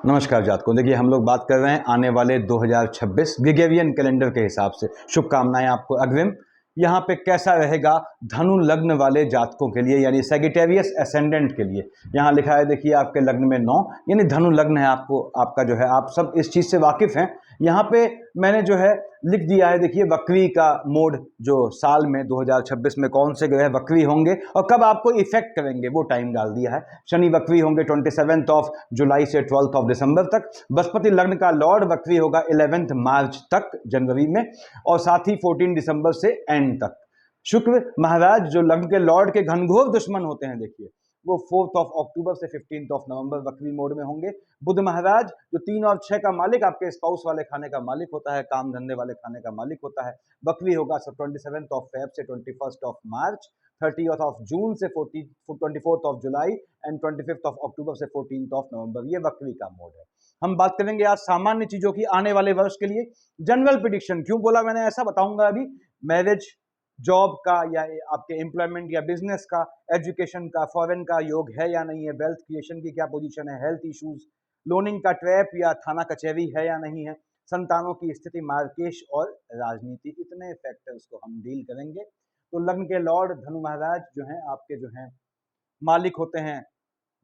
नमस्कार जातकों। देखिए, हम लोग बात कर रहे हैं आने वाले 2026 ग्रेगोरियन कैलेंडर के हिसाब से। शुभकामनाएं आपको अग्रिम। यहाँ पे कैसा रहेगा धनु लग्न वाले जातकों के लिए, यानी सेगिटेरियस एसेंडेंट के लिए। यहाँ लिखा है, देखिए आपके लग्न में 9 यानी धनु लग्न है। आपको आपका जो है, आप सब इस चीज़ से वाकिफ़ हैं। यहाँ पे मैंने जो है लिख दिया है, देखिए वक्री का मोड जो साल में 2026 में कौन से ग्रह वक्री होंगे और कब आपको इफेक्ट करेंगे वो टाइम डाल दिया है। शनि वक्री होंगे 27 जुलाई से 12 दिसंबर तक। बृहस्पति लग्न का लॉर्ड वक्री होगा 11 मार्च तक जनवरी में, और साथ ही 14 दिसंबर से एंड तक। शुक्र महाराज जो लग्न के लॉर्ड के घनघोर दुश्मन होते हैं, देखिए वो 4 अक्टूबर से 15 नवंबर वक्री मोड में होंगे। बुध महाराज जो 3 और 6 का मालिक, आपके स्पाउस वाले खाने का मालिक होता है, काम धंधे वाले खाने का मालिक होता है, वक्री होगा 27 फेब से 21 मार्च, 30 जून से 24 जुलाई एंड 25 अक्टूबर से 14 नवंबर। ये वक्री का मोड है। हम बात करेंगे आज सामान्य चीजों की आने वाले वर्ष के लिए। जनरल प्रिडिक्शन क्यों बोला मैंने, ऐसा बताऊंगा अभी। मैरिज, जॉब का या आपके एम्प्लॉयमेंट या बिजनेस का, एजुकेशन का, फॉरेन का योग है या नहीं है, वेल्थ क्रिएशन की क्या पोजीशन है, हेल्थ इश्यूज, लोनिंग का ट्रैप या थाना कचहरी है या नहीं है, संतानों की स्थिति, मार्केश और राजनीति, इतने फैक्टर्स को हम डील करेंगे। तो लग्न के लॉर्ड धनु महाराज जो हैं आपके जो हैं मालिक होते हैं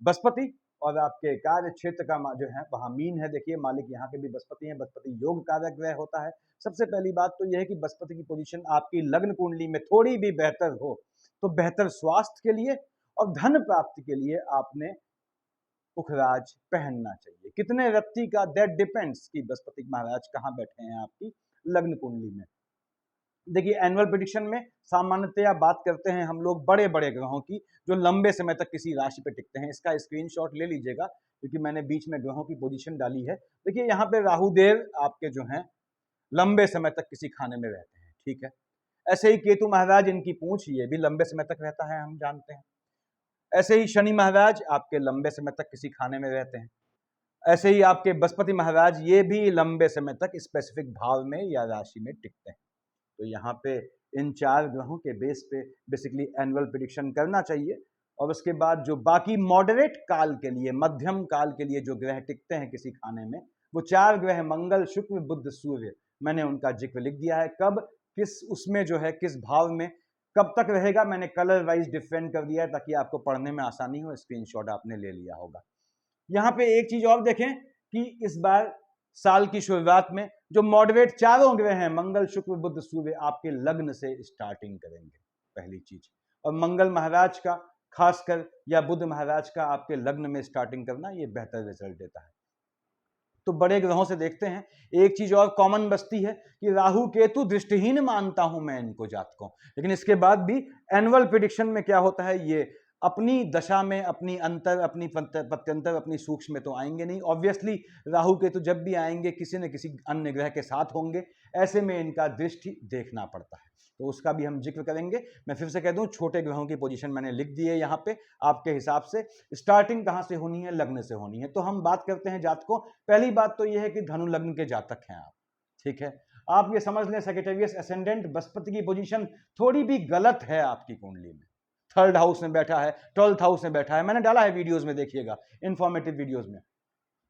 बृहस्पति, और आपके कार्य क्षेत्र का जो है वहाँ मीन है। देखिए मालिक यहाँ के भी बृहस्पति हैं। बृहस्पति योग कारक ग्रह होता है। सबसे पहली बात तो यह है कि बृहस्पति की पोजीशन आपकी लग्न कुंडली में थोड़ी भी बेहतर हो तो बेहतर स्वास्थ्य के लिए और धन प्राप्ति के लिए आपने पुखराज पहनना चाहिए। कितने व्यक्ति का, दैट डिपेंड्स कि बृहस्पति महाराज कहाँ बैठे हैं आपकी लग्न कुंडली में। देखिए एनुअल प्रेडिक्शन में सामान्यतया बात करते हैं हम लोग बड़े बड़े ग्रहों की जो लंबे समय तक किसी राशि पे टिकते हैं। इसका स्क्रीनशॉट ले लीजिएगा क्योंकि मैंने बीच में ग्रहों की पोजीशन डाली है। देखिए यहाँ पे राहुदेव आपके जो हैं लंबे समय तक किसी खाने में रहते हैं, ठीक है। ऐसे ही केतु महाराज, इनकी पूंछ ये भी लंबे समय तक रहता है, हम जानते हैं। ऐसे ही शनि महाराज आपके लंबे समय तक किसी खाने में रहते हैं। ऐसे ही आपके बृहस्पति महाराज ये भी लंबे समय तक स्पेसिफिक भाव में या राशि में टिकते हैं। तो यहाँ पे इन 4 ग्रहों के बेस पे बेसिकली एनुअल प्रेडिक्शन करना चाहिए। और उसके बाद जो बाकी मॉडरेट काल के लिए, मध्यम काल के लिए जो ग्रह टिकते हैं किसी खाने में, वो 4 ग्रह मंगल, शुक्र, बुध, सूर्य, मैंने उनका जिक्र लिख दिया है। कब, किस उसमें जो है, किस भाव में कब तक रहेगा, मैंने कलर वाइज डिफरेंट कर दिया है ताकि आपको पढ़ने में आसानी हो। स्क्रीनशॉट आपने ले लिया होगा। यहाँ पे एक चीज और देखें कि इस बार साल की शुरुआत में जो मॉडरेट चारों ग्रह हैं, मंगल, शुक्र, बुध, सूर्य, आपके लग्न से स्टार्टिंग करेंगे, पहली चीज। और मंगल महाराज का खासकर या बुध महाराज का आपके लग्न में स्टार्टिंग करना, ये बेहतर रिजल्ट देता है। तो बड़े ग्रहों से देखते हैं। एक चीज और कॉमन बसती है कि राहु केतु दृष्टिहीन मानता हूं मैं इनको जातकों, लेकिन इसके बाद भी एनुअल प्रेडिक्शन में क्या होता है, ये अपनी दशा में अपनी अंतर, अपनी पत्यंतर, अपनी सूक्ष्म में तो आएंगे नहीं। ऑब्वियसली राहु केतु जब भी आएंगे किसी न किसी अन्य ग्रह के साथ होंगे, ऐसे में इनका दृष्टि देखना पड़ता है, तो उसका भी हम जिक्र करेंगे। मैं फिर से कह दूं, छोटे ग्रहों की पोजीशन मैंने लिख दी है यहाँ पे आपके हिसाब से। स्टार्टिंग कहाँ से होनी है, लग्न से होनी है। तो हम बात करते हैं जातकों। पहली बात तो यह है कि धनु लग्न के जातक हैं आप, ठीक है। आप ये समझ लें सेक्रेटेरियस असेंडेंट बृहस्पति की पोजीशन थोड़ी भी गलत है आपकी कुंडली में। 3rd हाउस में बैठा है, 12th हाउस में बैठा है, मैंने डाला है वीडियोस में, देखिएगा इंफॉर्मेटिव वीडियोस में।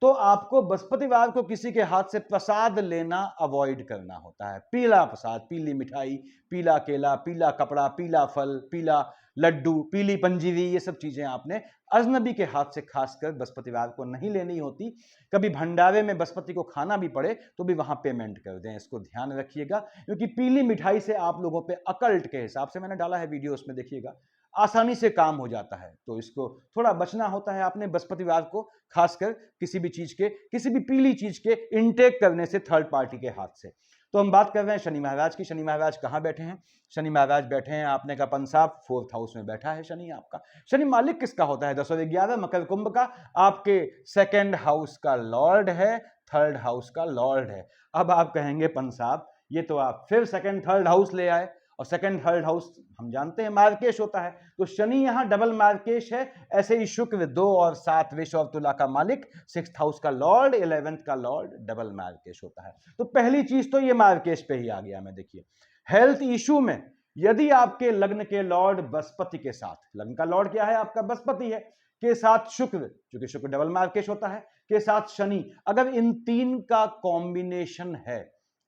तो आपको बृहस्पतिवार को किसी के हाथ से प्रसाद लेना अवॉइड करना होता है। पीला प्रसाद, पीली मिठाई, पीला केला, पीला कपड़ा, पीला फल, पीला लड्डू, पीली पंजीरी, ये सब चीजें आपने अजनबी के हाथ से खासकर बृहस्पतिवार को नहीं लेनी होती। कभी भंडारे में बृहस्पति को खाना भी पड़े तो भी वहां पेमेंट कर दें, इसको ध्यान रखिएगा। क्योंकि पीली मिठाई से आप लोगों पे अकल्ट के हिसाब से, मैंने डाला है वीडियो उसमें देखिएगा, आसानी से काम हो जाता है। तो इसको थोड़ा बचना होता है आपने बृहस्पतिवार को, खासकर किसी भी चीज के, किसी भी पीली चीज के इनटेक करने से 3rd पार्टी के हाथ से। तो हम बात कर रहे हैं शनि महाराज की। शनि महाराज कहाँ बैठे हैं? शनि महाराज बैठे हैं आपने का पंसाब, 4th हाउस में बैठा है शनि आपका। शनि मालिक किसका होता है? 10 और 11 मकर कुंभ का, आपके 2nd हाउस का लॉर्ड है, 3rd हाउस का लॉर्ड है। अब आप कहेंगे पंसाब, ये तो आप फिर 2nd 3rd हाउस ले आए, और 2nd 3rd हाउस हम जानते हैं मार्केश होता है। तो शनि यहां डबल मार्केश है। ऐसे ही शुक्र 2 और 7 वृष और तुला का मालिक, 6th हाउस का लॉर्ड, 11th का लॉर्ड, डबल मार्केश होता है। तो पहली चीज तो ये मार्केश पे ही आ गया। मैं देखिए हेल्थ इश्यू में यदि आपके लग्न के लॉर्ड बृहस्पति के साथ, लग्न का लॉर्ड क्या है आपका? बृहस्पति है। के साथ शुक्र, क्योंकि शुक्र डबल मार्केश होता है, के साथ शनि, अगर इन तीन का कॉम्बिनेशन है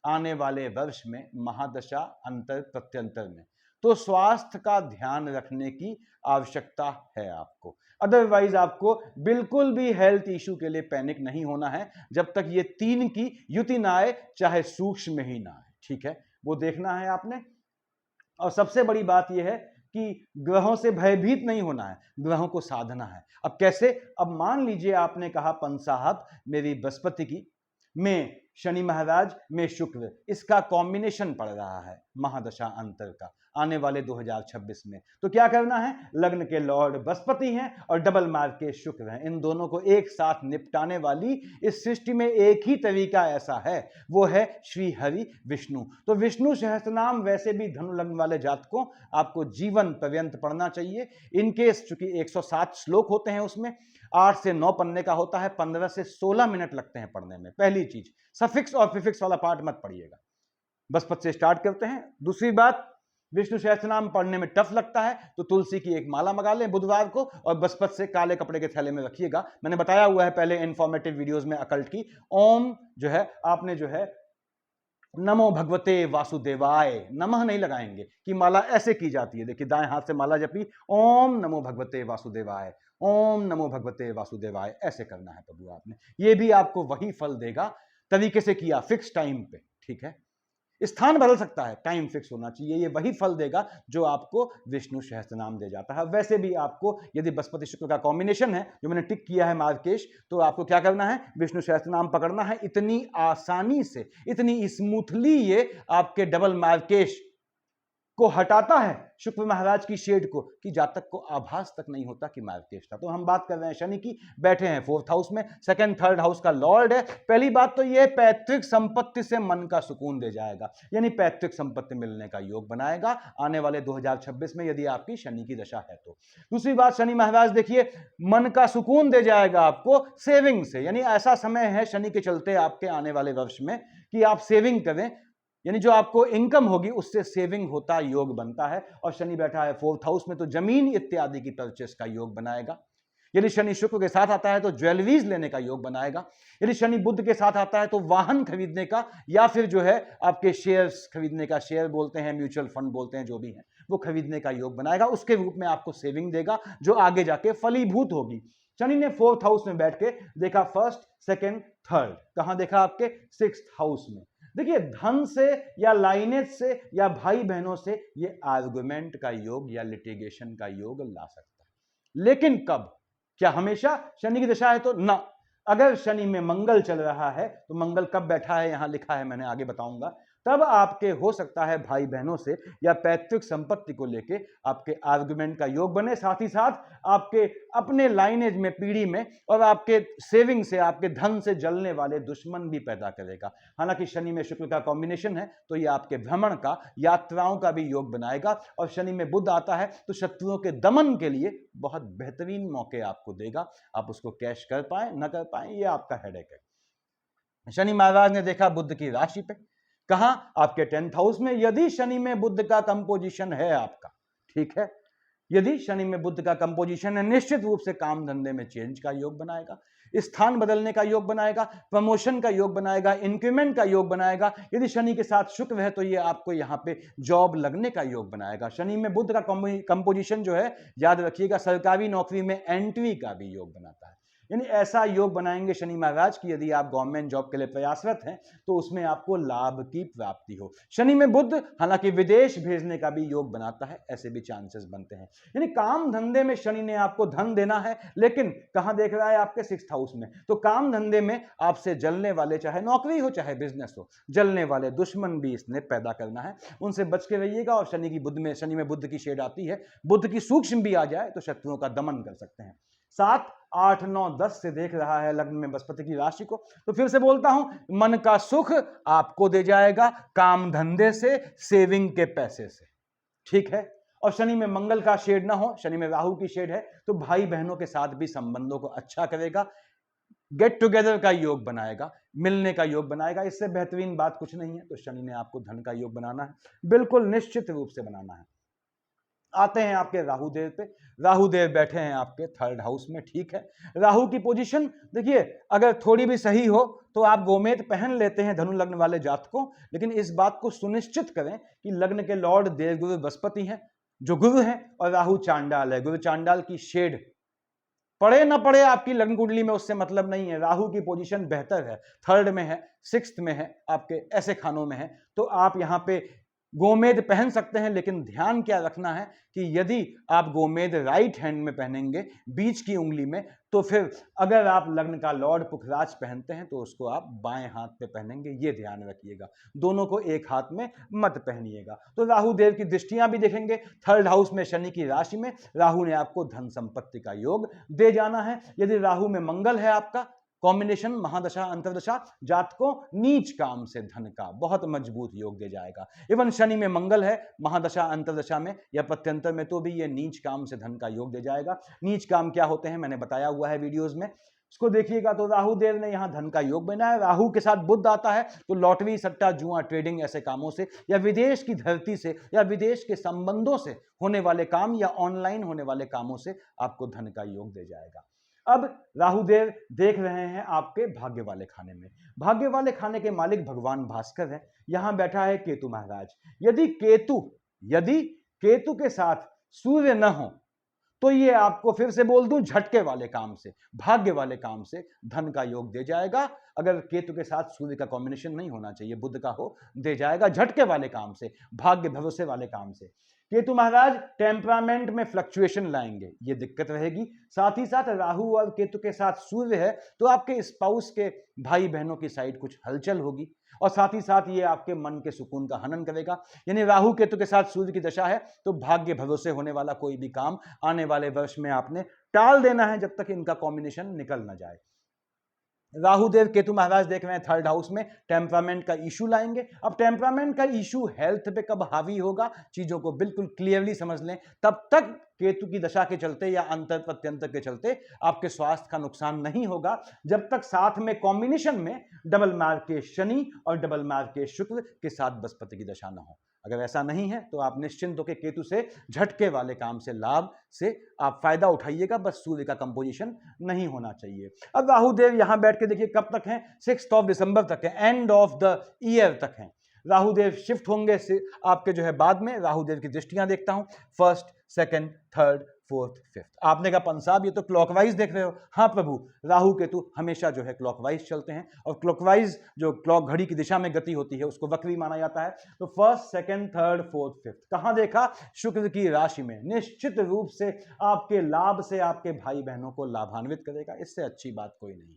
आने वाले वर्ष में महादशा अंतर प्रत्यंतर में, तो स्वास्थ्य का ध्यान रखने की आवश्यकता है आपको। अदरवाइज आपको बिल्कुल भी हेल्थ इश्यू के लिए पैनिक नहीं होना है जब तक ये तीन की युति ना आए, चाहे सूक्ष्म ही ना आए, ठीक है, वो देखना है आपने। और सबसे बड़ी बात यह है कि ग्रहों से भयभीत नहीं होना है, ग्रहों को साधना है। अब कैसे? अब मान लीजिए आपने कहा पंत साहब मेरी बृहस्पति की, में शनि महाराज, में शुक्र, इसका कॉम्बिनेशन पड़ रहा है महादशा अंतर का आने वाले 2026 में, तो क्या करना है? लग्न के लॉर्ड बृहस्पति हैं और डबल मार्ग के शुक्र हैं, इन दोनों को एक साथ निपटाने वाली इस सृष्टि में एक ही तरीका ऐसा है, वो है श्री हरि विष्णु। तो विष्णु सहस्त्रनाम वैसे भी धनु लग्न वाले जातकों आपको जीवन पर्यंत पढ़ना चाहिए। इनकेस चूंकि 107 श्लोक होते हैं, उसमें 8 से 9 पन्ने का होता है, 15 से 16 मिनट लगते हैं पढ़ने में। पहली चीज, सफिक्स और प्रीफिक्स वाला पार्ट मत पढ़िएगा, बृहस्पति से स्टार्ट करते हैं। दूसरी बात, विष्णु सहस्त्रनाम पढ़ने में टफ लगता है तो तुलसी की एक माला मंगा लें बुधवार को, और बृहस्पति से काले कपड़े के थैले में रखिएगा। मैंने बताया हुआ है पहले इन्फॉर्मेटिव वीडियोस में अकल्ट की। ओम जो है आपने जो है नमो भगवते वासुदेवाय, नमः नहीं लगाएंगे कि माला ऐसे की जाती है, देखिए दाएं हाथ से माला जपी, ओम नमो भगवते वासुदेवाय, ओम नमो भगवते वासुदेवाय, ऐसे करना है प्रभु आपने। ये भी आपको वही फल देगा, तरीके से किया, फिक्स टाइम पे, ठीक है। स्थान बदल सकता है, टाइम फिक्स होना चाहिए, ये वही फल देगा जो आपको विष्णु सहस्त्रनाम दे जाता है। वैसे भी आपको यदि बृहस्पति शुक्र का कॉम्बिनेशन है, जो मैंने टिक किया है मार्केश, तो आपको क्या करना है? विष्णु सहस्त्रनाम पकड़ना है। इतनी आसानी से, इतनी स्मूथली ये आपके डबल मार्केश को हटाता है, शुक्र महाराज की शेड को, कि जातक को आभास तक नहीं होता कि मार्केश था। तो हम बात कर रहे हैं शनि की, बैठे हैं 4th हाउस में, 2nd 3rd हाउस का लॉर्ड है। पहली बात तो यह पैतृक संपत्ति से मन का सुकून दे जाएगा, यानी पैतृक संपत्ति मिलने का योग बनाएगा आने वाले 2026 में, यदि आपकी शनि की दशा है तो। दूसरी बात, शनि महाराज देखिए मन का सुकून दे जाएगा आपको सेविंग से, यानी ऐसा समय है शनि के चलते आपके आने वाले वर्ष में कि आप सेविंग करें, यानी जो आपको इनकम होगी उससे सेविंग होता योग बनता है। और शनि बैठा है 4th हाउस में, तो जमीन इत्यादि की परचेस का योग बनाएगा। यदि शनि शुक्र के साथ आता है तो ज्वेलरीज लेने का योग बनाएगा। यदि शनि बुध के साथ आता है तो वाहन खरीदने का, या फिर जो है आपके शेयर्स खरीदने का, शेयर बोलते हैं, म्यूचुअल फंड बोलते हैं, जो भी है वो खरीदने का योग बनाएगा। उसके रूप में आपको सेविंग देगा जो आगे जाके फलीभूत होगी। शनि ने 4th हाउस में बैठ के देखा 1st, 2nd, 3rd, कहां देखा? आपके 6th हाउस में। देखिए धन से या लाइनेज से या भाई बहनों से ये आर्गुमेंट का योग या लिटिगेशन का योग ला सकता है, लेकिन कब? क्या हमेशा? शनि की दशा है तो ना। अगर शनि में मंगल चल रहा है तो मंगल कब बैठा है यहां लिखा है, मैंने आगे बताऊंगा, तब आपके हो सकता है भाई बहनों से या पैतृक संपत्ति को लेके आपके आर्गुमेंट का योग बने, साथ ही साथ आपके अपने लाइनेज में, पीढ़ी में, और आपके सेविंग से, आपके धन से जलने वाले दुश्मन भी पैदा करेगा। हालांकि शनि में शुक्र का कॉम्बिनेशन है तो ये आपके भ्रमण का, यात्राओं का भी योग बनाएगा। और शनि में बुध आता है तो शत्रुओं के दमन के लिए बहुत बेहतरीन मौके आपको देगा। आप उसको कैश कर पाए न कर पाए, ये आपका हेडेक है। शनि महाराज ने देखा बुध की राशि पे, कहां? आपके 10th हाउस में। यदि शनि में बुध का कंपोजिशन है आपका, ठीक है, यदि शनि में बुध का कंपोजिशन है, निश्चित रूप से काम धंधे में चेंज का योग बनाएगा, स्थान बदलने का योग बनाएगा, प्रमोशन का योग बनाएगा, इंक्रीमेंट का योग बनाएगा। यदि शनि के साथ शुक्र है तो ये आपको यहां पे जॉब लगने का योग बनाएगा। शनि में बुध का कंपोजिशन जो है, याद रखिएगा, सरकारी नौकरी में एंट्री का भी योग बनाता है। यानी ऐसा योग बनाएंगे शनि महाराज की यदि आप गवर्नमेंट जॉब के लिए प्रयासरत हैं तो उसमें आपको लाभ की प्राप्ति हो। शनि में बुध हालांकि विदेश भेजने का भी योग बनाता है, ऐसे भी चांसेस बनते हैं। यानी काम धंधे में शनि ने आपको धन देना है, लेकिन कहां देख रहा है? आपके 6th हाउस में। तो काम धंधे में आपसे जलने वाले, चाहे नौकरी हो चाहे बिजनेस हो, जलने वाले दुश्मन भी इसने पैदा करना है, उनसे बच के रहिएगा। और शनि में बुध की शेड आती है, बुध की सूक्ष्म भी आ जाए तो शत्रुओं का दमन कर सकते हैं। 7, 8, 9, 10 से देख रहा है लग्न में बृहस्पति की राशि को। तो फिर से बोलता हूं, मन का सुख आपको दे जाएगा काम धंधे से, सेविंग के पैसे से, ठीक है। और शनि में मंगल का शेड ना हो, शनि में राहु की शेड है, तो भाई बहनों के साथ भी संबंधों को अच्छा करेगा, गेट टुगेदर का योग बनाएगा, मिलने का योग बनाएगा। इससे बेहतरीन बात कुछ नहीं है। तो शनि ने आपको धन का योग बनाना है, बिल्कुल निश्चित रूप से बनाना है। आते हैं आपके राहु देव पे। राहु देव बैठे हैं आपके थर्ड हाउस में, ठीक है। राहु की पोजीशन देखिए, अगर थोड़ी भी सही हो तो आप गोमेद पहन लेते हैं धनु लग्न वाले जातकों, लेकिन इस बात को सुनिश्चित करें कि लग्न के लॉर्ड देवगुरु बृहस्पति हैं जो गुरु हैं, और राहु चांडाल है। गुरु चांडाल की शेड पड़े ना पड़े आपकी लग्न कुंडली में उससे मतलब नहीं है। राहु की पोजीशन बेहतर है, थर्ड में है, सिक्स्थ में है, आपके ऐसे खानों में है, तो आप यहां पे गोमेद पहन सकते हैं। लेकिन ध्यान क्या रखना है कि यदि आप गोमेद राइट हैंड में पहनेंगे, बीच की उंगली में, तो फिर अगर आप लग्न का लॉर्ड पुखराज पहनते हैं तो उसको आप बाएं हाथ पे पहनेंगे, ये ध्यान रखिएगा। दोनों को एक हाथ में मत पहनिएगा। तो राहु देव की दृष्टियां भी देखेंगे थर्ड हाउस में, शनि की राशि में। राहु ने आपको धन संपत्ति का योग दे जाना है। यदि राहु में मंगल है आपका कॉम्बिनेशन, महादशा अंतरदशा, जातकों नीच काम से धन का बहुत मजबूत योग दे जाएगा। इवन शनि में मंगल है महादशा अंतरदशा में या प्रत्यंतर में, तो भी ये नीच काम से धन का योग दे जाएगा। नीच काम क्या होते हैं मैंने बताया हुआ है वीडियोस में, इसको देखिएगा। तो राहु देव ने यहां धन का योग बनाया। राहु के साथ बुध आता है तो लॉटरी, सट्टा, जुआ, ट्रेडिंग ऐसे कामों से, या विदेश की धरती से, या विदेश के संबंधों से होने वाले काम, या ऑनलाइन होने वाले कामों से आपको धन का योग दे जाएगा। अब राहुदेव देख रहे हैं आपके भाग्य वाले खाने में। भाग्य वाले खाने के मालिक भगवान भास्कर हैं। यहां बैठा है केतु महाराज। यदि केतु के साथ सूर्य न हो तो ये आपको फिर से बोल दूं, झटके वाले काम से, भाग्य वाले काम से धन का योग दे जाएगा। अगर केतु के साथ सूर्य का कॉम्बिनेशन नहीं होना चाहिए, बुध का हो, दे जाएगा झटके वाले काम से, भाग्य भरोसे वाले काम से। केतु महाराज टेम्परामेंट में फ्लक्चुएशन लाएंगे, ये दिक्कत रहेगी। साथ ही साथ राहु और केतु के साथ सूर्य है तो आपके स्पाउस के भाई बहनों की साइड कुछ हलचल होगी, और साथ ही साथ ये आपके मन के सुकून का हनन करेगा। यानी राहु केतु के साथ सूर्य की दशा है तो भाग्य भरोसे होने वाला कोई भी काम आने वाले वर्ष में आपने टाल देना है जब तक इनका कॉम्बिनेशन निकल ना जाए। राहुदेव केतु महाराज देख रहे हैं थर्ड हाउस में, टेम्परामेंट का इशू लाएंगे। अब टेम्परामेंट का इशू हेल्थ पे कब हावी होगा, चीजों को बिल्कुल क्लियरली समझ लें। तब तक केतु की दशा के चलते या अंतर प्रत्यंतर के चलते आपके स्वास्थ्य का नुकसान नहीं होगा, जब तक साथ में कॉम्बिनेशन में डबल मार्क के शनि और डबल मार्क के शुक्र के साथ बृहस्पति की दशा ना हो। अगर ऐसा नहीं है तो आप निश्चिंत होकर केतु से झटके वाले काम से, लाभ से आप फायदा उठाइएगा, बस सूर्य का कंपोजिशन नहीं होना चाहिए। अब राहुदेव यहां बैठ के देखिए कब तक हैं, 6 दिसंबर तक है, एंड ऑफ द ईयर तक हैं। राहुदेव शिफ्ट होंगे से आपके जो है बाद में। राहुदेव की दृष्टियां देखता हूं, first, second, third, fourth, fifth. आपने कहा पंसाब ये तो क्लॉकवाइज देख रहे हो। हाँ प्रभु, राहु केतु हमेशा जो है क्लॉकवाइज चलते हैं, और क्लॉकवाइज जो क्लॉक घड़ी की दिशा में गति होती है उसको वक्री माना जाता है। तो first, second, third, fourth, fifth कहां देखा, शुक्र की राशि में। निश्चित रूप से आपके लाभ से आपके भाई बहनों को लाभान्वित करेगा, इससे अच्छी बात कोई नहीं।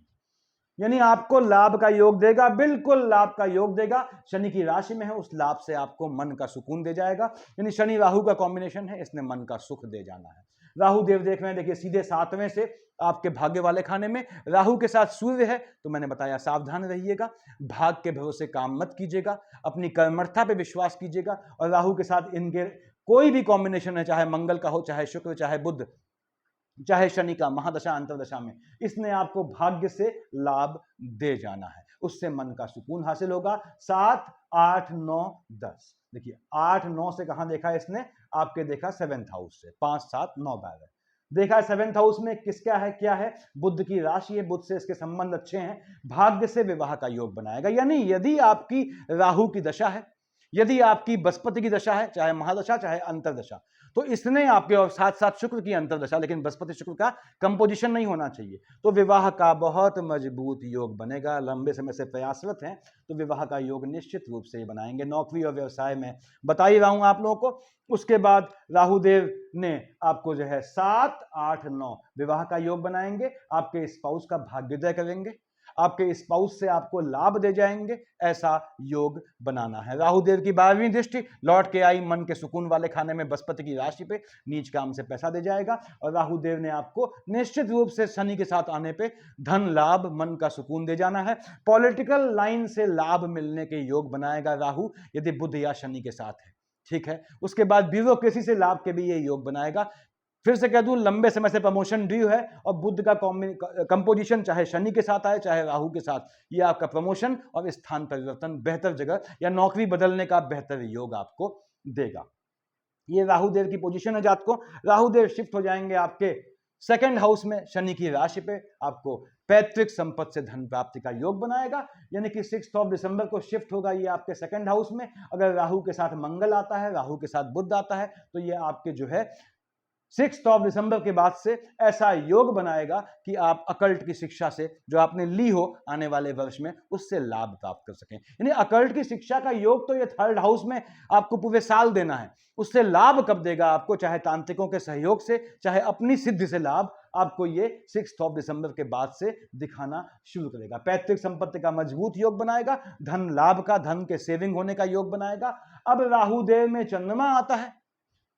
यानी आपको लाभ का योग देगा, बिल्कुल लाभ का योग देगा। शनि की राशि में है, उस लाभ से आपको मन का सुकून दे जाएगा। यानी शनि राहु का कॉम्बिनेशन है, इसने मन का सुख दे जाना है। राहु देव देख रहे हैं, देखिए सीधे 7वें से आपके भाग्य वाले खाने में। राहु के साथ सूर्य है तो मैंने बताया सावधान रहिएगा, भाग के भरोसे काम मत कीजिएगा, अपनी कर्मठता पे विश्वास कीजिएगा। और राहु के साथ इनके कोई भी कॉम्बिनेशन है, चाहे मंगल का हो, चाहे शुक्र, चाहे बुध, चाहे शनि का, महादशा अंतरदशा में, इसने आपको भाग्य से लाभ दे जाना है, उससे मन का सुकून हासिल होगा। 7, 8, 9, 10 देखिए 8, 9 से कहां देखा इसने, आपके देखा 7th हाउस से, 5, 7, 9, 12 देखा है। 7th हाउस में किसका है, क्या है, बुध की राशि है, बुध से इसके संबंध अच्छे हैं, भाग्य से विवाह का योग बनाएगा। यानी यदि आपकी राहु की दशा है, यदि आपकी बृहस्पति की दशा है, चाहे महादशा चाहे अंतरदशा, तो इसने आपके, और साथ साथ शुक्र की अंतरदशा, लेकिन बृहस्पति शुक्र का कंपोजिशन नहीं होना चाहिए, तो विवाह का बहुत मजबूत योग बनेगा। लंबे समय से प्रयासरत हैं तो विवाह का योग निश्चित रूप से बनाएंगे। नौकरी और व्यवसाय में बता ही रहा हूं आप लोगों को। उसके बाद राहुदेव ने आपको जो है 7, 8, 9 विवाह का योग बनाएंगे, आपके स्पाउस का भाग्योदय करेंगे, आपके स्पाउस से आपको लाभ दे जाएंगे, ऐसा योग बनाना है। राहुदेव की 12वीं दृष्टि लौट के आई मन के सुकून वाले खाने में, बृहस्पति की राशि पे, नीच काम से पैसा दे जाएगा। और राहुदेव ने आपको निश्चित रूप से शनि के साथ आने पे धन लाभ, मन का सुकून दे जाना है। पॉलिटिकल लाइन से लाभ मिलने के योग बनाएगा राहु, यदि बुध या शनि के साथ है, ठीक है। उसके बाद ब्यूरोक्रेसी से लाभ के भी ये योग बनाएगा। फिर से कह दूं, लंबे समय से प्रमोशन ड्यू है, और बुध का कंपोजिशन चाहे शनि के साथ आए चाहे राहु के साथ, ये आपका प्रमोशन और स्थान परिवर्तन, बेहतर जगह या नौकरी बदलने का बेहतर योग आपको देगा। ये राहुदेव की पोजीशन है जातकों। राहुदेव शिफ्ट हो जाएंगे आपके सेकंड हाउस में शनि की राशि पे, आपको पैतृक संपत्ति से धन प्राप्ति का योग बनाएगा। यानी कि 6 दिसंबर को शिफ्ट होगा ये आपके सेकंड हाउस में। अगर राहु के साथ मंगल आता है, राहु के साथ बुध आता है, तो ये आपके जो है 6 दिसंबर के बाद से ऐसा योग बनाएगा कि आप अकल्ट की शिक्षा से जो आपने ली हो आने वाले वर्ष में, उससे लाभ प्राप्त कर सकें। यानी अकल्ट की शिक्षा का योग तो ये थर्ड हाउस में आपको पूरे साल देना है, उससे लाभ कब देगा आपको, चाहे तांत्रिकों के सहयोग से, चाहे अपनी सिद्धि से लाभ आपको ये 6 दिसंबर के बाद से दिखाना शुरू करेगा। पैतृक संपत्ति का मजबूत योग बनाएगा, धन लाभ का, धन के सेविंग होने का योग बनाएगा। अब राहुदेव में चंद्रमा आता है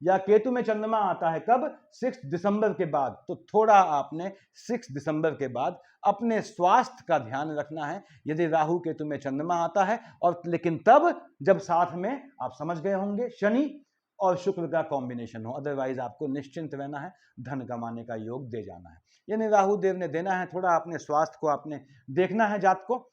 या केतु में चंद्रमा आता है कब, 6 दिसंबर के बाद। तो थोड़ा आपने 6 दिसंबर के बाद अपने स्वास्थ्य का ध्यान रखना है यदि राहु केतु में चंद्रमा आता है, और लेकिन तब जब साथ में आप समझ गए होंगे शनि और शुक्र का कॉम्बिनेशन हो, अदरवाइज आपको निश्चिंत रहना है, धन कमाने का योग दे जाना है। यानी राहु देव ने देना है, थोड़ा अपने स्वास्थ्य को आपने देखना है जात को।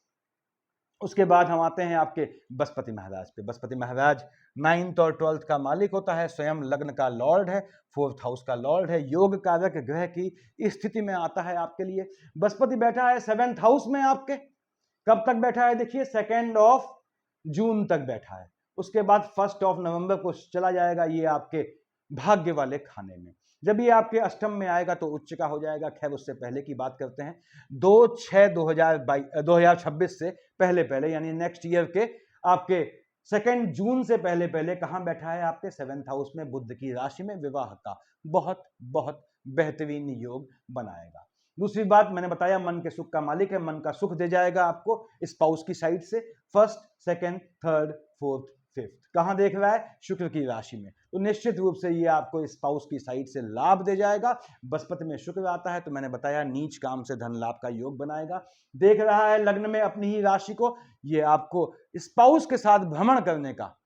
उसके बाद हम आते हैं आपके बृहस्पति महाराज पे। बृहस्पति महाराज 9th और 12th का मालिक होता है, स्वयं लग्न का लॉर्ड है, 4th हाउस का लॉर्ड है, योग कारक ग्रह की स्थिति में आता है आपके लिए। बृहस्पति बैठा है 7th हाउस में आपके। कब तक बैठा है देखिए, 2 जून तक बैठा है। उसके बाद 1 नवंबर को चला जाएगा ये आपके भाग्य वाले खाने में। जब ये आपके अष्टम में आएगा तो उच्च का हो जाएगा। खैर उससे पहले की बात करते हैं, 2/6/2026 से पहले पहले, यानी नेक्स्ट ईयर के आपके 2 जून से पहले पहले कहां बैठा है, आपके 7th हाउस में, बुध की राशि में, विवाह का बहुत बहुत बेहतरीन योग बनाएगा। दूसरी बात मैंने बताया, मन के सुख का मालिक है, मन का सुख दे जाएगा आपको स्पाउस की साइड से। 1st, 2nd, 3rd, 4th, 5th कहां देख रहा है, शुक्र की राशि में। तो निश्चित रूप से ये आपको स्पाउस की साइड से लाभ दे जाएगा। बृहस्पति में शुक्र आता है तो मैंने बताया नीच काम से धन लाभ का योग बनाएगा। देख रहा है लग्न में अपनी ही राशि को, ये आपको स्पाउस के साथ भ्रमण करने का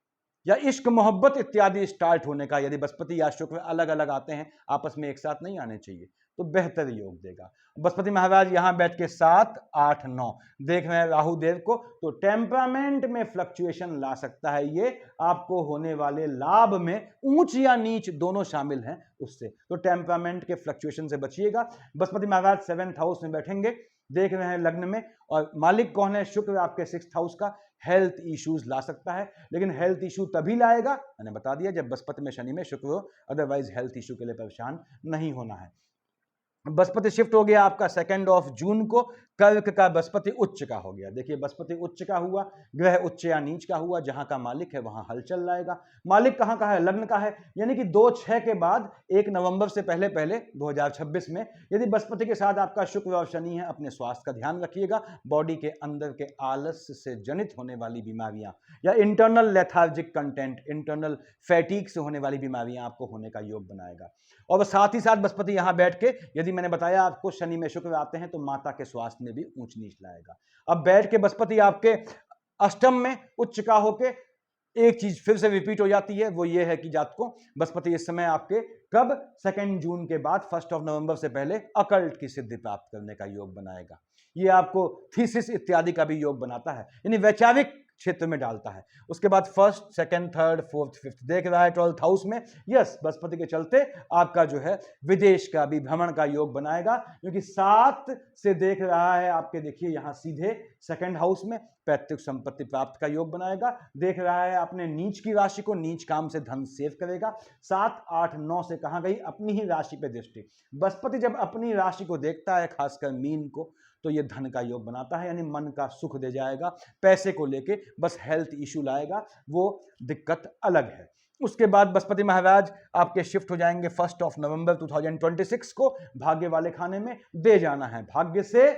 या इश्क मोहब्बत इत्यादि स्टार्ट होने का, यदि बृहस्पति या शुक्र अलग अलग आते हैं, आपस में एक साथ नहीं आने चाहिए, तो बेहतर योग देगा। बृहस्पति महाराज यहां बैठ के 7, 8, 9 देख रहे हैं राहु देव को, तो टेम्परामेंट में फ्लक्चुएशन ला सकता है ये, आपको होने वाले लाभ में ऊंच या नीच दोनों शामिल हैं उससे, तो टेम्परामेंट के फ्लक्चुएशन से बचिएगा। बृहस्पति महाराज 7th हाउस में बैठेंगे, देख रहे हैं लग्न में, और मालिक कौन है, शुक्र आपके 6th हाउस का। हेल्थ इश्यूज ला सकता है, लेकिन हेल्थ इशू तभी लाएगा, मैंने बता दिया, जब बृहस्पति में शनि में शुक्र हो, अदरवाइज हेल्थ इशू के लिए परेशान नहीं होना है। बृहस्पति शिफ्ट हो गया आपका 2 जून को, कर्क का बृहस्पति उच्च का हो गया। देखिए बृहस्पति उच्च का हुआ, ग्रह उच्च या नीच का हुआ, जहां का मालिक है वहां हलचल लाएगा। मालिक कहां का है, लग्न का है, यानी कि 2/6 के बाद 1 नवंबर से पहले पहले 2026 में यदि बृहस्पति के साथ आपका शुक्र और शनि है, अपने स्वास्थ्य का ध्यान रखिएगा। बॉडी के अंदर के आलस्य से जनित होने वाली बीमारियां या internal lethargic content, internal fatigue से होने वाली बीमारियां आपको होने का योग बनाएगा। और साथ ही साथ बृहस्पति यहां बैठ के, यदि मैंने बताया आपको शनि में शुक्र आते हैं, तो माता के स्वास्थ्य में भी ऊंच नीच लाएगा। अब बैठ के बृहस्पति आपके अष्टम में उच्च का होके एक चीज फिर से रिपीट हो जाती है, वो ये है कि जातकों, बृहस्पति इस समय आपके कब, 2 जून के बाद 1 नवंबर से पहले अकल्ट की सिद्धि प्राप्त करने का योग बनाएगा। ये आपको थीसिस इत्यादि का भी योग बनाता है, यानी वैचारिक क्षेत्र में डालता है। उसके बाद 1st, 2nd, 3rd, 4th, 5th देख रहा है 12th हाउस में। यस, बृहस्पति के चलते आपका जो है विदेश का भी भ्रमण का योग बनाएगा, क्योंकि 7 से देख रहा है आपके, देखिए यहां सीधे 2nd हाउस में पैतृक संपत्ति प्राप्त का योग बनाएगा। देख रहा है अपने नीच की राशि को, नीच काम से धन सेव करेगा। 7, 8, 9 से कहां गई, अपनी ही राशि पे दृष्टि। बृहस्पति जब अपनी राशि को देखता है, खासकर मीन को, तो ये धन का योग बनाता है, यानी मन का सुख दे जाएगा। पैसे को लेके बस हेल्थ इश्यू लाएगा, वो दिक्कत अलग है। उसके बाद बृहस्पति महाराज आपके शिफ्ट हो जाएंगे 1 नवंबर 2026 को भाग्य वाले खाने में। दे जाना है भाग्य से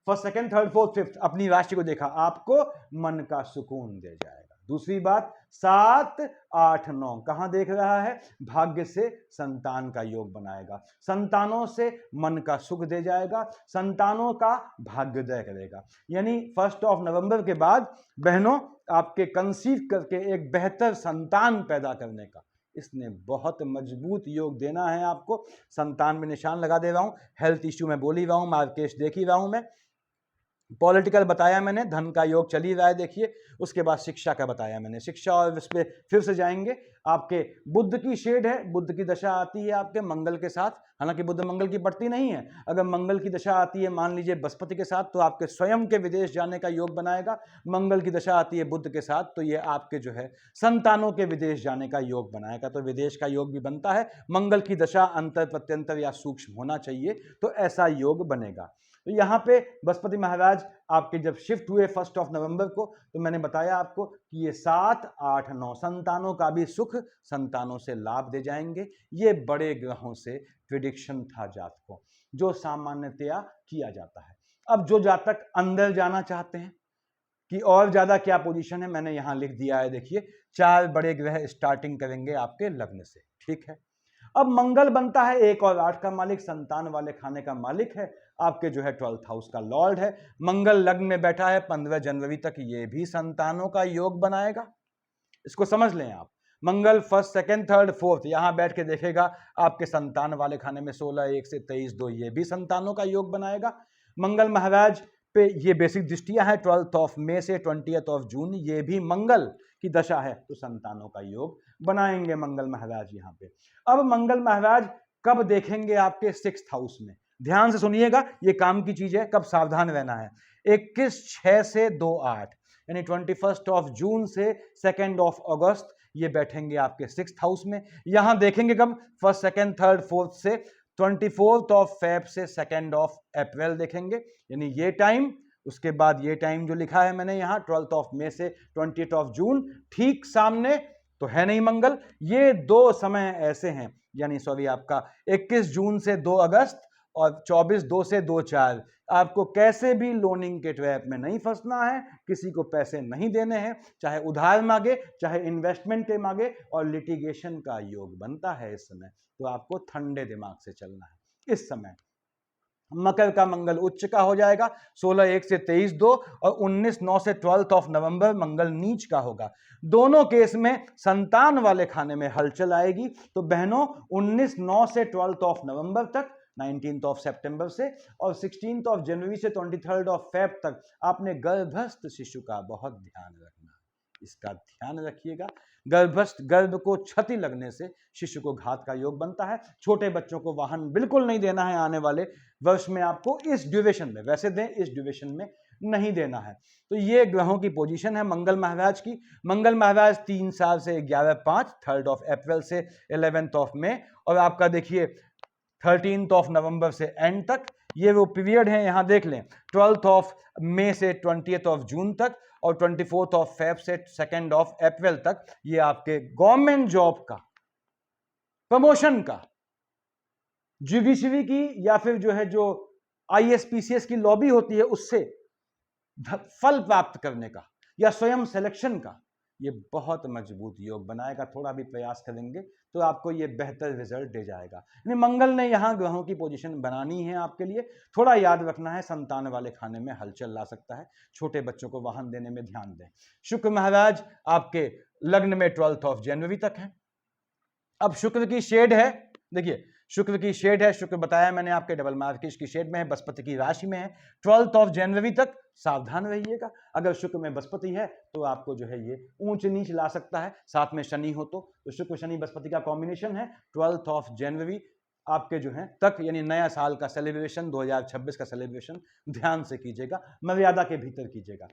1st, 2nd, 3rd, 4th, 5th, अपनी राशि को देखा, आपको मन का सुकून दे जाएगा। दूसरी बात, 7, 8, 9 कहां देख रहा है, भाग्य से संतान का योग बनाएगा। संतानों से मन का सुख दे जाएगा, संतानों का भाग्योदय करेगा। यानी 1 नवंबर के बाद बहनों आपके कंसीव करके एक बेहतर संतान पैदा करने का, इसने बहुत मजबूत योग देना है आपको। संतान में निशान लगा दे रहा हूं, हेल्थ इश्यू में बोल ही रहा हूं, मार्केश देख ही रहा हूं मैं। पॉलिटिकल बताया मैंने, धन का योग चल ही रहा है देखिए। उसके बाद शिक्षा का बताया मैंने, शिक्षा और इस पे फिर से जाएंगे। आपके बुध की शेड है, बुध की दशा आती है आपके मंगल के साथ, हालांकि बुध मंगल की पड़ती नहीं है। अगर मंगल की दशा आती है मान लीजिए बृहस्पति के साथ, तो आपके स्वयं के विदेश जाने का योग बनाएगा। मंगल की दशा आती है बुध के साथ, तो ये आपके जो है संतानों के विदेश जाने का योग बनाएगा। तो विदेश का योग भी बनता है। मंगल की दशा अंतर प्रत्यंतर या सूक्ष्म होना चाहिए, तो ऐसा योग बनेगा। तो यहाँ पे बृहस्पति महाराज आपके जब शिफ्ट हुए 1 नवंबर को, तो मैंने बताया आपको कि ये 7, 8, 9 संतानों का भी सुख, संतानों से लाभ दे जाएंगे। ये बड़े ग्रहों से प्रिडिक्शन था जातकों, जो सामान्यतया किया जाता है। अब जो जातक अंदर जाना चाहते हैं कि और ज्यादा क्या पोजीशन है, मैंने यहां लिख दिया है देखिए। 4 बड़े ग्रह स्टार्टिंग करेंगे आपके लग्न से, ठीक है। अब मंगल बनता है 1 और 8 का मालिक, संतान वाले खाने का मालिक है, आपके जो है 12th हाउस का लॉर्ड है। मंगल लग्न में बैठा है 15 जनवरी तक, ये भी संतानों का योग बनाएगा। इसको समझ लें आप। मंगल 1st, 2nd, 3rd, 4th यहां बैठ के देखेगा आपके संतान वाले खाने में 16, 1 से 23, 2, ये भी संतानों का योग बनाएगा। मंगल महाराज पे ये बेसिक दृष्टियां हैं 12th मई से 20th जून, ये भी मंगल की दशा है, तो संतानों का योग बनाएंगे मंगल महाराज यहाँ पे। अब मंगल महाराज कब देखेंगे आपके 6th हाउस में, ध्यान से सुनिएगा, ये काम की चीज है, कब सावधान रहना है। 21/6 से 2/8 यानी 21 जून से 2 अगस्त ये बैठेंगे आपके 6th हाउस में। यहां देखेंगे कब, 1st, 2nd, 3rd, 4th से 24 फेब से 2 अप्रैल देखेंगे, यानी ये टाइम। उसके बाद ये टाइम जो लिखा है मैंने यहाँ 12 मई से 20 जून, ठीक सामने तो है नहीं मंगल। ये 2 समय ऐसे हैं, यानी सॉरी आपका 21 जून से 2 अगस्त और 24/2 से 2/4। आपको कैसे भी लोनिंग के ट्रैप में नहीं फंसना है, किसी को पैसे नहीं देने हैं, चाहे उधार मांगे चाहे इन्वेस्टमेंट के मांगे, और लिटिगेशन का योग बनता है इस समय, तो आपको ठंडे दिमाग से चलना है इस समय। मकर का मंगल उच्च का हो जाएगा 16/1 से 23/2 और 19/9 से 12 नवंबर मंगल नीच का होगा। दोनों केस में संतान वाले खाने में हलचल आएगी। तो बहनों 19/9 से 12 नवंबर तक, 19 सितंबर से और 16 जनवरी से 23 फेब तक आपने गर्भस्थ शिशु का बहुत ध्यान रखना है, इसका ध्यान रखिएगा। गर्भस्थ गर्भ को क्षति लगने से शिशु को घात का योग बनता है। छोटे बच्चों को वाहन बिल्कुल नहीं देना है आने वाले वर्ष में आपको, इस ड्यूरेशन में, वैसे दें इस ड्यूरेशन में नहीं देना है। तो ये ग्रहों की पोजीशन है मंगल महाराज की। मंगल महाराज 3 साल से 11/5, 3 अप्रैल से 11 मई, और आपका देखिए 13 नवंबर से एंड तक, ये वो पीरियड है, यहां देख लें 12 मई से 20 जून तक और 24 फेब से 2 अप्रैल तक, ये आपके गवर्नमेंट जॉब का, प्रमोशन का, जुडिशरी की या फिर जो है जो ISPCS की लॉबी होती है उससे फल प्राप्त करने का या स्वयं सिलेक्शन का, ये बहुत मजबूत योग बनाएगा। थोड़ा भी प्रयास करेंगे तो आपको ये बेहतर रिजल्ट दे जाएगा। यानी मंगल ने यहां ग्रहों की पोजीशन बनानी है आपके लिए। थोड़ा याद रखना है, संतान वाले खाने में हलचल ला सकता है, छोटे बच्चों को वाहन देने में ध्यान दें। शुक्र महाराज आपके लग्न में 12 जनवरी तक है। अब शुक्र की शेड है, देखिए शुक्र की शेड है, शुक्र बताया मैंने आपके डबल मार्किश की शेड में है, बृहस्पति की राशि में है। 12 जनवरी तक सावधान रहिएगा। अगर शुक्र में बृहस्पति है तो आपको जो है ये ऊंच नीच ला सकता है, साथ में शनि हो तो शुक्र शनि बृहस्पति का कॉम्बिनेशन है। 12 जनवरी आपके जो है तक, यानी नया साल का सेलिब्रेशन 2026 का सेलिब्रेशन ध्यान से कीजिएगा, मर्यादा के भीतर कीजिएगा।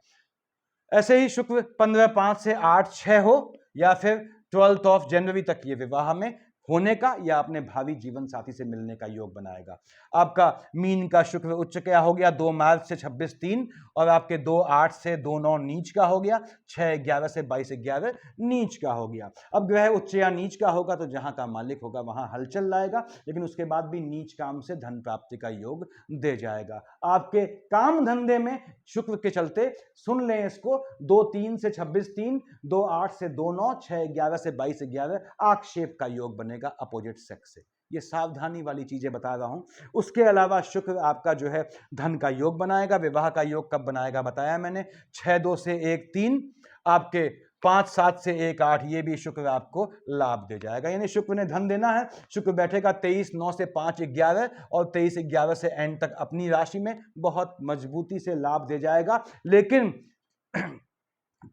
ऐसे ही शुक्र 15/5 से 8/6 हो या फिर 12 जनवरी तक ये विवाह में होने का या अपने भावी जीवन साथी से मिलने का योग बनाएगा। आपका मीन का शुक्र उच्च क्या हो गया 2 मार्च से 26/3 और आपके 2/8 से 2/9 नीच का हो गया, 6/11 से 22/11 नीच का हो गया। अब ग्रह उच्च या नीच का होगा तो जहां का मालिक होगा वहां हलचल लाएगा, लेकिन उसके बाद भी नीच काम से धन प्राप्ति का योग दे जाएगा। आपके काम धंधे में शुक्र के चलते, सुन लें इसको, 2/3 से 26/3, 2/8 से 2/9, 6/11 से 22/11 आक्षेप का योग बनेगा अपोजिट सेक्स से। ये सावधानी वाली चीजें बता रहा हूं। उसके अलावा शुक्र आपका जो है धन का योग बनाएगा। विवाह का योग कब बनाएगा बताया मैंने, 6/2 से 1/3 आपके 5-7 से 1-8 ये भी शुक्र आपको लाभ दे जाएगा, यानी शुक्र ने धन देना है। शुक्र बैठेगा 23-9 से 5-11 और 23-11 से एंड तक अपनी राशि में बहुत मजबूती से लाभ दे जाएगा। लेकिन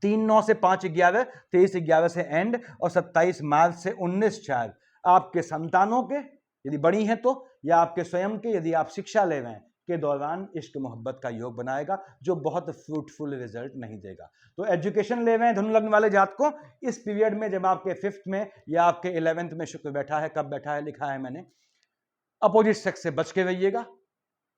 3-9 से 5-11, 23-11 से एंड और 27 मार्च से 19-4 आपके संतानों के यदि बड़ी हैं तो, या आपके स्वयं के यदि आप शिक्षा ले रहे हैं के दौरान इश्क मोहब्बत का योग बनाएगा, जो बहुत फ्रूटफुल रिजल्ट नहीं देगा। तो एजुकेशन ले रहे हैं धनु लग्न वाले जातकों, इस पीरियड में जब आपके 5th में या आपके 11th में शुक्र बैठा है, कब बैठा है लिखा है मैंने, अपोजिट सेक्स से बच के रहिएगा।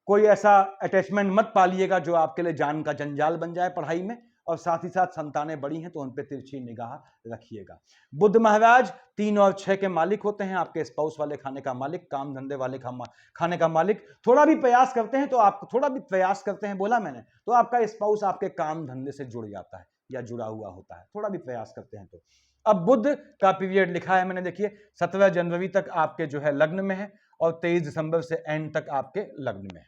कोई ऐसा अटैचमेंट मत पालिएगा जो आपके लिए जान का जंजाल बन जाए पढ़ाई में, और साथ ही साथ संतानें बड़ी हैं तो उन पर तिरछी निगाह रखिएगा। बुध महाराज 3 और 6 के मालिक होते हैं, आपके स्पाउस वाले खाने का मालिक, काम धंधे वाले खाने का मालिक। थोड़ा भी प्रयास करते हैं तो आप थोड़ा भी प्रयास करते हैं बोला मैंने, तो आपका स्पाउस आपके काम धंधे से जुड़ जाता है या जुड़ा हुआ होता है, थोड़ा भी प्रयास करते हैं तो। अब बुध का पीरियड लिखा है मैंने, देखिए 17 जनवरी तक आपके जो है लग्न में है और 23 दिसंबर से एंड तक आपके लग्न में है।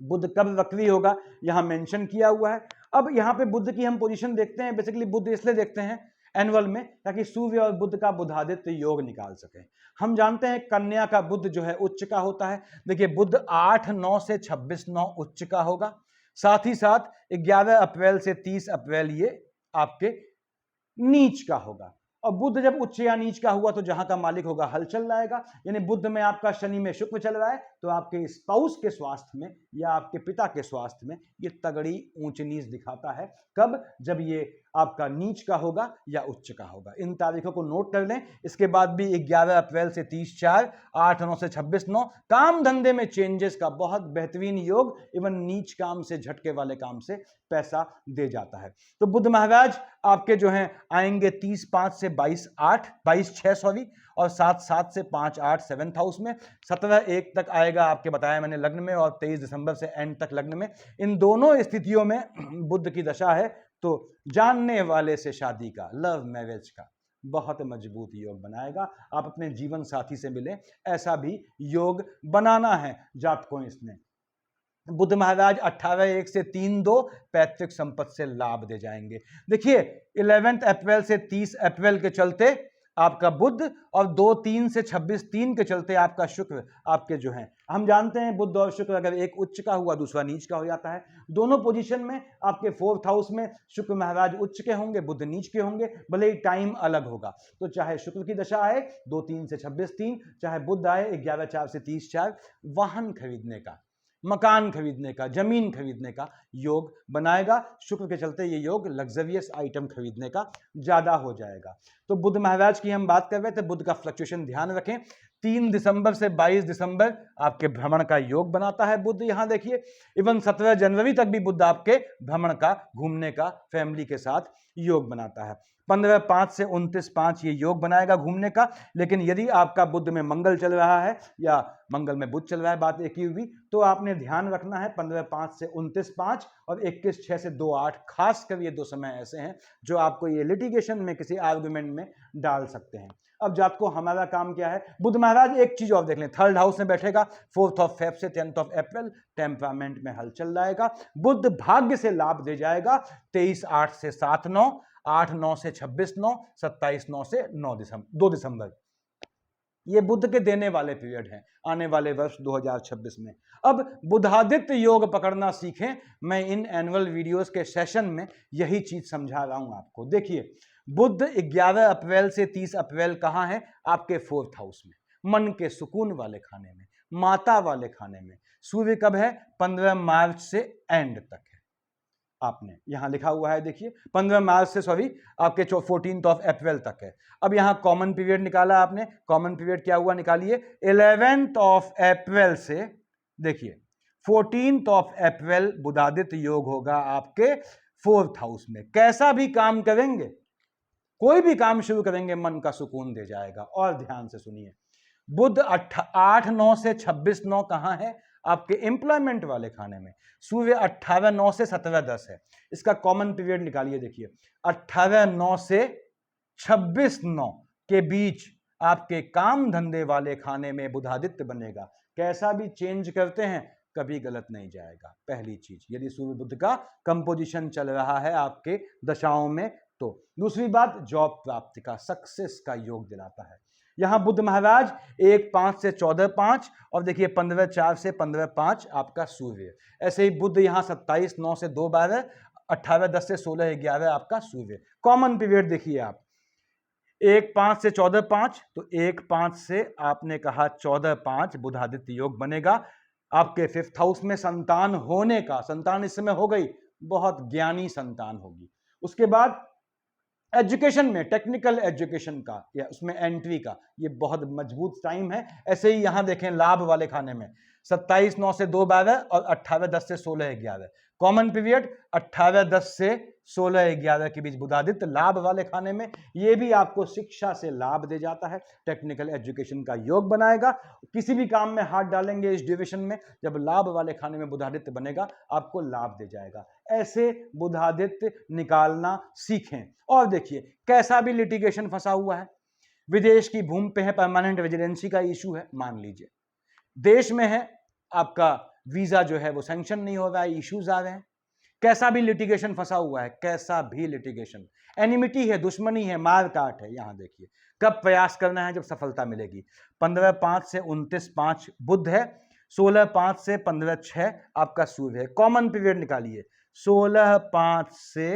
बुध कब वक्री होगा यहां मेंशन किया हुआ है। अब यहां पे बुध की हम पोजीशन देखते हैं, बेसिकली बुध इसलिए देखते हैं एनुअल में ताकि सूर्य और बुध का बुधादित्य योग निकाल सके। हम जानते हैं कन्या का बुध जो है उच्च का होता है। देखिए बुध 8-9 से 26-9 उच्च का होगा, साथ ही साथ 11 अप्रैल से 30 अप्रैल ये आपके नीच का होगा। और बुध जब उच्च या नीच का हुआ तो जहां का मालिक होगा हलचल लाएगा, यानी बुध में आपका शनि में शुक्र चल रहा है तो आपके स्पाउस के स्वास्थ्य में या आपके पिता के स्वास्थ्य में ये तगड़ी ऊंच नीच दिखाता है। कब? जब ये आपका नीच का होगा या उच्च का होगा। इन तारीखों को नोट कर लें। इसके बाद भी 11 अप्रैल से 30-4, 8-9 से 26-9 काम धंधे में चेंजेस का बहुत बेहतरीन योग, इवन नीच काम से, झटके वाले काम से पैसा दे जाता है। तो बुध महाराज आपके जो हैं आएंगे 30-5 से 22-6 सॉरी, और 7-7 से 5-8 7th हाउस में। 17-1 तक आएगा आपके बताया मैंने लग्न में, और 23 दिसंबर से एंड तक लग्न में। इन दोनों स्थितियों में बुध की दशा है तो जानने वाले से शादी का, लव मैरिज का बहुत मजबूत योग बनाएगा। आप अपने जीवन साथी से मिलें, ऐसा भी योग बनाना है जातकों। इसने बुध महाराज 18-1 से 3-2 पैतृक संपत्ति से लाभ दे जाएंगे। देखिए 11 अप्रैल से 30 अप्रैल के चलते आपका बुध, और 2-3 से 26-3 के चलते आपका शुक्र आपके जो हैं, हम जानते हैं बुध और शुक्र अगर एक उच्च का हुआ दूसरा नीच का हो जाता है। दोनों पोजीशन में आपके 4th हाउस में शुक्र महाराज उच्च के होंगे, बुध नीच के होंगे, भले ही टाइम अलग होगा। तो चाहे शुक्र की दशा आए 2-3 से 26-3, चाहे बुध आए 11-4 से 30-4, वाहन खरीदने का, मकान खरीदने का, जमीन खरीदने का योग बनाएगा। शुक्र के चलते ये योग लग्जरियस आइटम खरीदने का ज्यादा हो जाएगा। तो बुध महाराज की हम बात कर रहे थे, बुध का फ्लक्चुएशन ध्यान रखें। 3 दिसंबर से 22 दिसंबर आपके भ्रमण का योग बनाता है बुध, यहां देखिए। इवन 17 जनवरी तक भी बुध आपके भ्रमण का, घूमने का, फैमिली के साथ योग बनाता है। 15-5 से 29-5 ये योग बनाएगा घूमने का। लेकिन यदि आपका बुध में मंगल चल रहा है या मंगल में बुध चल रहा है, बात एक ही हुई, तो आपने ध्यान रखना है 15-5 से 29-5 और 21-6 से 2-8, खासकर ये 2 समय ऐसे हैं जो आपको ये लिटिगेशन में, किसी आर्गुमेंट में डाल सकते हैं। अब जात को हमारा काम क्या है? बुध महाराज एक चीज और देख लें, 3rd हाउस में बैठेगा 4th ऑफ फेब से 10th ऑफ अप्रैल, टेम्परामेंट में हलचल लाएगा। बुध भाग्य से लाभ दे जाएगा 23-8 से 7-9, 8-9 से 26-9, 27-9 से 2 दिसंबर। ये बुध के देने वाले पीरियड हैं आने वाले वर्ष 2026 में। अब बुधादित्य योग पकड़ना सीखें। मैं इन एनुअल वीडियोस के सेशन में यही चीज समझा रहा हूं आपको। देखिए बुध 11 अप्रैल से 30 अप्रैल कहां है? आपके 4th हाउस में, मन के सुकून वाले खाने में, माता वाले खाने में। सूर्य कब है? 15 मार्च से एंड तक है। आपने यहां लिखा हुआ है, देखिए 15 मार्च से सॉरी आपके 14th ऑफ अप्रैल तक है। अब यहां कॉमन पीरियड निकाला आपने, कॉमन पीरियड क्या हुआ निकालिए, 11th ऑफ अप्रैल से देखिए 14th ऑफ अप्रैल बुधादित्य योग होगा आपके 4th हाउस में। कैसा भी काम करेंगे, कोई भी काम शुरू करेंगे, मन का सुकून दे जाएगा। और ध्यान से सुनिए, बुध 8-9 से 26-9 कहां है? आपके एम्प्लॉयमेंट वाले खाने में। सूर्य 18-9 से 17-10 है। इसका कॉमन पीरियड निकालिए, देखिए 18-9 से 26-9 के बीच आपके काम धंधे वाले खाने में बुधादित्य बनेगा। कैसा भी चेंज करते हैं कभी गलत नहीं जाएगा। पहली चीज, यदि सूर्य बुध का कंपोजिशन चल रहा है आपके दशाओं में तो दूसरी बात, जॉब प्राप्ति का, सक्सेस का योग दिलाता है। यहां बुध महाराज 1-5 से 14-5 और देखिए 15-4 से 15-5 आपका सूर्य। ऐसे ही बुध यहां 27-9 से 2-12, 18-10 से 16-11 आपका सूर्य। कॉमन पीरियड देखिए आप 1-5 से 14-5, तो 1-5 से आपने कहा 14-5 बुधादित्य योग बनेगा। आपके 5th हाउस में संतान होने का, संतान इस समय हो गई, बहुत ज्ञानी संतान होगी। उसके बाद एजुकेशन में, टेक्निकल एजुकेशन का या उसमें एंट्री का, ये बहुत मजबूत टाइम है। ऐसे ही यहां देखें लाभ वाले खाने में 27-9 से 2-12 और 18-10 से 16-11। कॉमन पीरियड 18-10 से 16-11 के बीच बुधादित्य लाभ वाले खाने में, ये भी आपको शिक्षा से लाभ दे जाता है, टेक्निकल एजुकेशन का योग बनाएगा। किसी भी काम में हाथ डालेंगे इस डिविजन में, जब लाभ वाले खाने में बुधादित्य बनेगा आपको लाभ दे जाएगा। ऐसे बुधादित्य निकालना सीखें। और देखिए कैसा भी लिटिगेशन फंसा हुआ है, विदेश की भूमि पे है, परमानेंट रेजिडेंसी का इशू है, मान लीजिए देश में है, आपका वीजा जो है वो सैंक्शन नहीं हो रहा है, इश्यूज आ रहे हैं, कैसा भी लिटिगेशन फंसा हुआ है, कैसा भी लिटिगेशन, एनिमिटी है, दुश्मनी है, मार काट है, यहां देखिए कब प्रयास करना है, जब सफलता मिलेगी। 15-5 से 29-5 बुध है, 16-5 से 15-6 आपका सूर्य है। कॉमन पीरियड निकालिए 16-5 से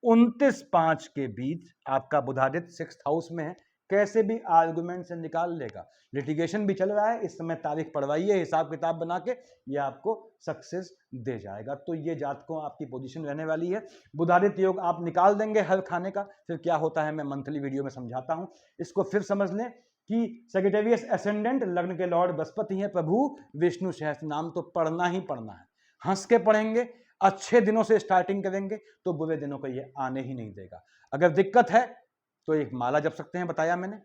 29-5 के बीच आपका बुधादित्य 6th हाउस में है, कैसे भी आर्गुमेंट से निकाल लेगा। लिटिगेशन भी चल रहा है, इस समय तारीख पढ़वाइए हिसाब किताब बना के, ये आपको सक्सेस दे जाएगा। तो ये जातकों आपकी पोजीशन रहने वाली है। बुधादित्य योग आप निकाल देंगे हर खाने का, फिर क्या होता है मैं मंथली वीडियो में समझाता हूं। इसको फिर समझ लें कि सेजिटेरियस एसेंडेंट लग्न के लॉर्ड बृहस्पति हैं, प्रभु विष्णु सहस्त्र नाम तो पढ़ना ही पढ़ना है, हंस के पढ़ेंगे, अच्छे दिनों से स्टार्टिंग करेंगे तो बुरे दिनों को ये आने ही नहीं देगा। अगर दिक्कत है तो एक माला जप सकते हैं, बताया मैंने।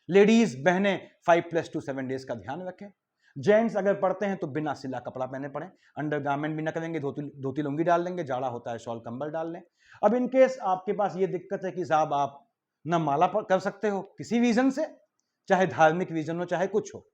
लेडीज बहनें 5 + 2 7 डेज का ध्यान रखें। जेंट्स अगर पढ़ते हैं तो बिना सिला कपड़ा पहने पड़े, अंडरगारमेंट भी ना करेंगे, धोती लुंगी डाल लेंगे, जाड़ा होता है शॉल कंबल डाल लें। अब इन केस आपके पास ये दिक्कत है कि साहब आप ना माला कर सकते हो किसी रीजन से, चाहे धार्मिक रीजन हो चाहे कुछ हो,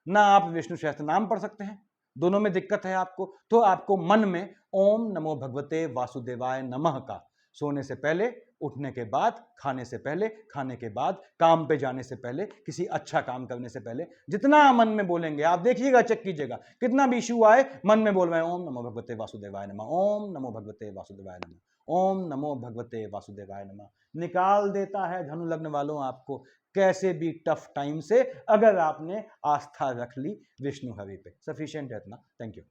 ना आप विष्णु सहस्त्र नाम पढ़ सकते हैं, दोनों में दिक्कत है आपको, तो आपको मन में ओम नमो भगवते वासुदेवाय नमः का सोने से पहले, उठने के बाद, खाने से पहले, खाने के बाद, काम पे जाने से पहले, किसी अच्छा काम करने से पहले, जितना मन में बोलेंगे आप देखिएगा, चेक कीजिएगा, कितना भी इश्यू आए मन में बोल रहे हैं ओम नमो भगवते वासुदेवाय नमः, ओम नमो भगवते वासुदेवाय नमः, ओम नमो भगवते वासुदेवाय नमः। निकाल देता है धनु लग्न वालों आपको कैसे भी टफ टाइम से, अगर आपने आस्था रख ली विष्णु हरि पे। सफिशिएंट है इतना। Thank you.